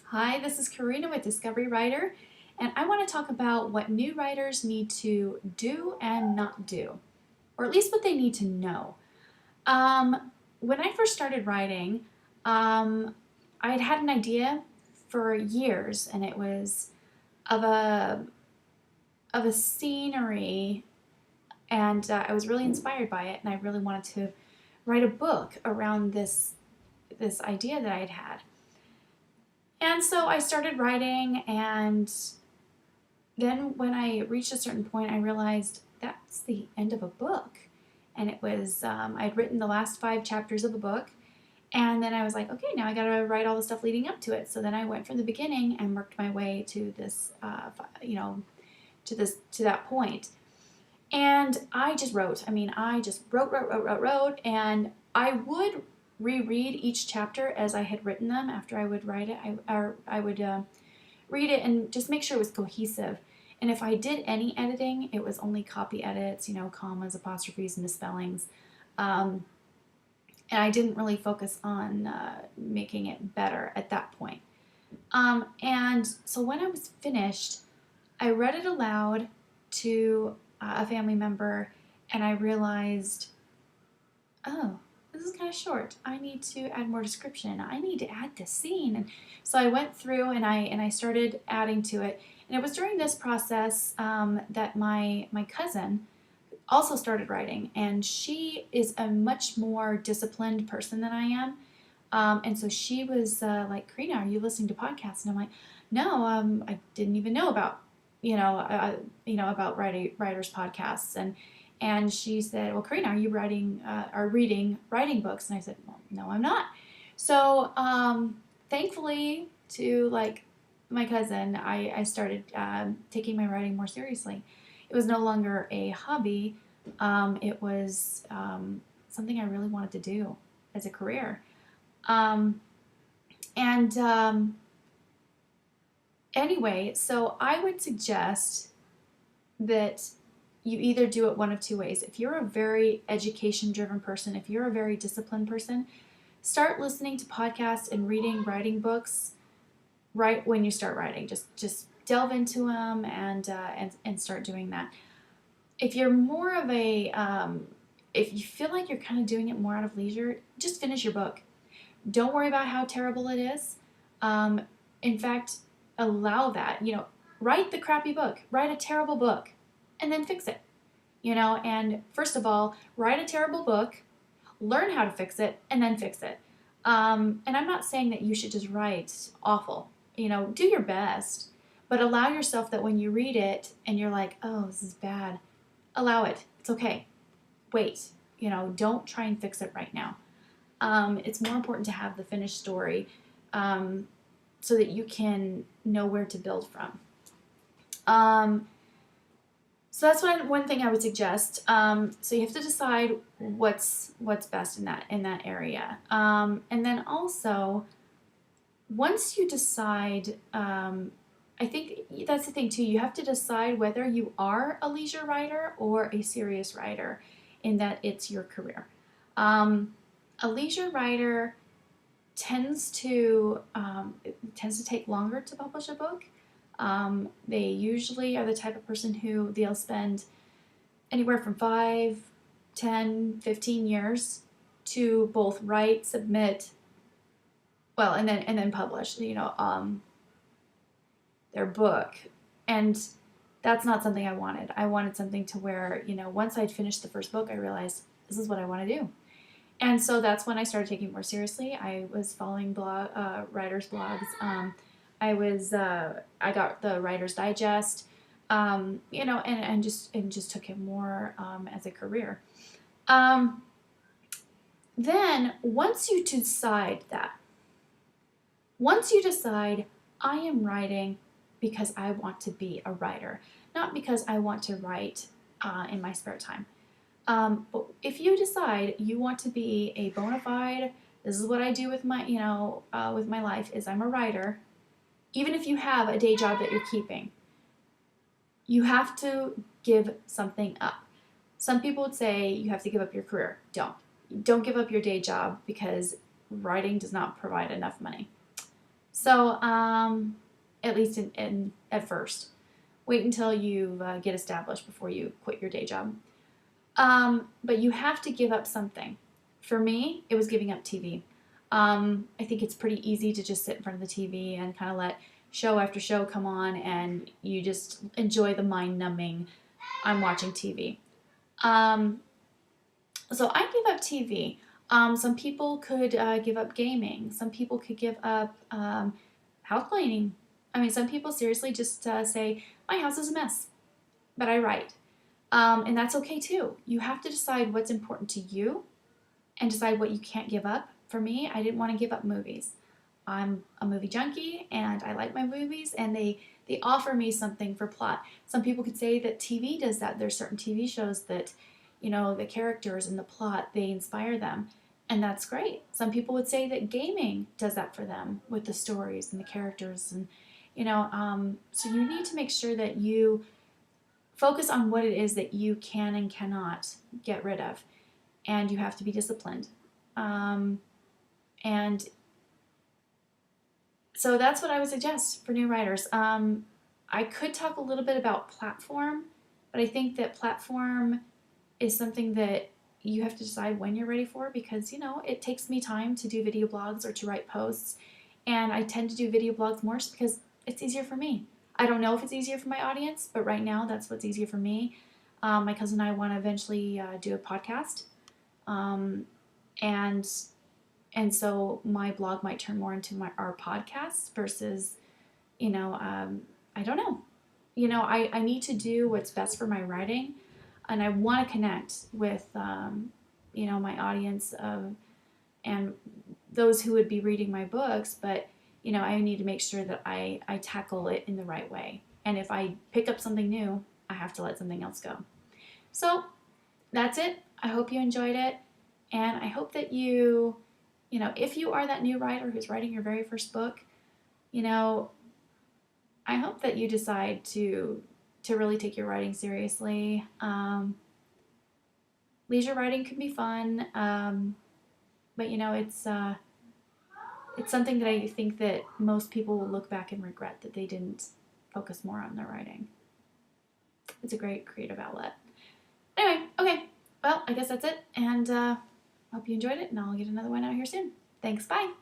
Hi, this is Karina with Discovery Writer, and I want to talk about what new writers need to do and not do, or at least what they need to know. When I first started writing, I'd had an idea for years, and it was of a scenery, and I was really inspired by it, and I really wanted to write a book around this idea that I had had. And so I started writing, and then when I reached a certain point, I realized that's the end of a book. And it was, I'd written the last 5 chapters of a book. And then I was like, okay, now I got to write all the stuff leading up to it. So then I went from the beginning and worked my way to this, to that point. And I just wrote. I mean, I just wrote. And I would reread each chapter as I had written them after I would write it. I would read it and just make sure it was cohesive. And if I did any editing, it was only copy edits, commas, apostrophes, misspellings. Um, and I didn't really focus on making it better at that point. And so when I was finished, I read it aloud to a family member, and I realized, oh, this is kind of short. I need to add more description. I need to add this scene. And so I went through and I started adding to it. And it was during this process that my cousin also started writing, and she is a much more disciplined person than I am. And so she was like, Karina, are you listening to podcasts? And I'm like, no, I didn't even know about, about writers podcasts. And she said, well, Karina, are you writing or reading writing books? And I said, well, no, I'm not. So thankfully to like my cousin, I started taking my writing more seriously. It was no longer a hobby. It was something I really wanted to do as a career. Um, and Anyway, so I would suggest that you either do it one of two ways. If you're a very education driven person, if you're a very disciplined person, start listening to podcasts and reading writing books right when you start writing. Just delve into them and start doing that. If you're more of a if you feel like you're kind of doing it more out of leisure, just finish your book. Don't worry about how terrible it is. Um, in fact, allow that. Write the crappy book, write a terrible book, and then fix it. And first of all, write a terrible book, learn how to fix it, and then fix it. And I'm not saying that you should just write awful. Do your best, but allow yourself that when you read it and you're like, oh, this is bad, allow it. It's okay. Wait. Don't try and fix it right now. It's more important to have the finished story so that you can know where to build from. So that's one thing I would suggest. So you have to decide what's best in that area, and then also once you decide, I think that's the thing too. You have to decide whether you are a leisure writer or a serious writer, in that it's your career. A leisure writer it tends to take longer to publish a book. They usually are the type of person who they'll spend anywhere from 5, 10, 15 years to both write, submit, well, and then publish, their book. And that's not something I wanted. I wanted something to where, once I'd finished the first book, I realized this is what I want to do. And so that's when I started taking it more seriously. I was following writers' blogs. I got the Writer's Digest, and just took it more as a career. Then once you decide I am writing because I want to be a writer, not because I want to write in my spare time. But if you decide you want to be a bona fide, this is what I do with my, with my life, is I'm a writer. Even if you have a day job that you're keeping, you have to give something up. Some people would say you have to give up your career. Don't give up your day job because writing does not provide enough money. So, at least at first. Wait until you get established before you quit your day job. But you have to give up something. For me, it was giving up TV. I think it's pretty easy to just sit in front of the TV and kind of let show after show come on, and you just enjoy the mind numbing I'm watching TV. Um, so I give up TV. Some people could give up gaming. Some people could give up house cleaning. I mean, some people seriously just say, my house is a mess, but I write. And that's okay too. You have to decide what's important to you and decide what you can't give up. For me, I didn't want to give up movies. I'm a movie junkie and I like my movies, and they offer me something for plot. Some people could say that TV does that. There's certain TV shows that, the characters and the plot, they inspire them. And that's great. Some people would say that gaming does that for them with the stories and the characters. And, so you need to make sure that you focus on what it is that you can and cannot get rid of. And you have to be disciplined. And so that's what I would suggest for new writers. I could talk a little bit about platform, but I think that platform is something that you have to decide when you're ready for, because, it takes me time to do video blogs or to write posts. And I tend to do video blogs more just because it's easier for me. I don't know if it's easier for my audience, but right now that's what's easier for me. My cousin and I want to eventually do a podcast. And so my blog might turn more into our podcast versus, I don't know. I need to do what's best for my writing, and I want to connect with, my audience and those who would be reading my books, but, I need to make sure that I tackle it in the right way. And if I pick up something new, I have to let something else go. So that's it. I hope you enjoyed it. And I hope that if you are that new writer who's writing your very first book, I hope that you decide to really take your writing seriously. Leisure writing can be fun, but it's something that I think that most people will look back and regret that they didn't focus more on their writing. It's a great creative outlet. Anyway, okay. Well, I guess that's it, and hope you enjoyed it, and I'll get another one out here soon. Thanks, bye!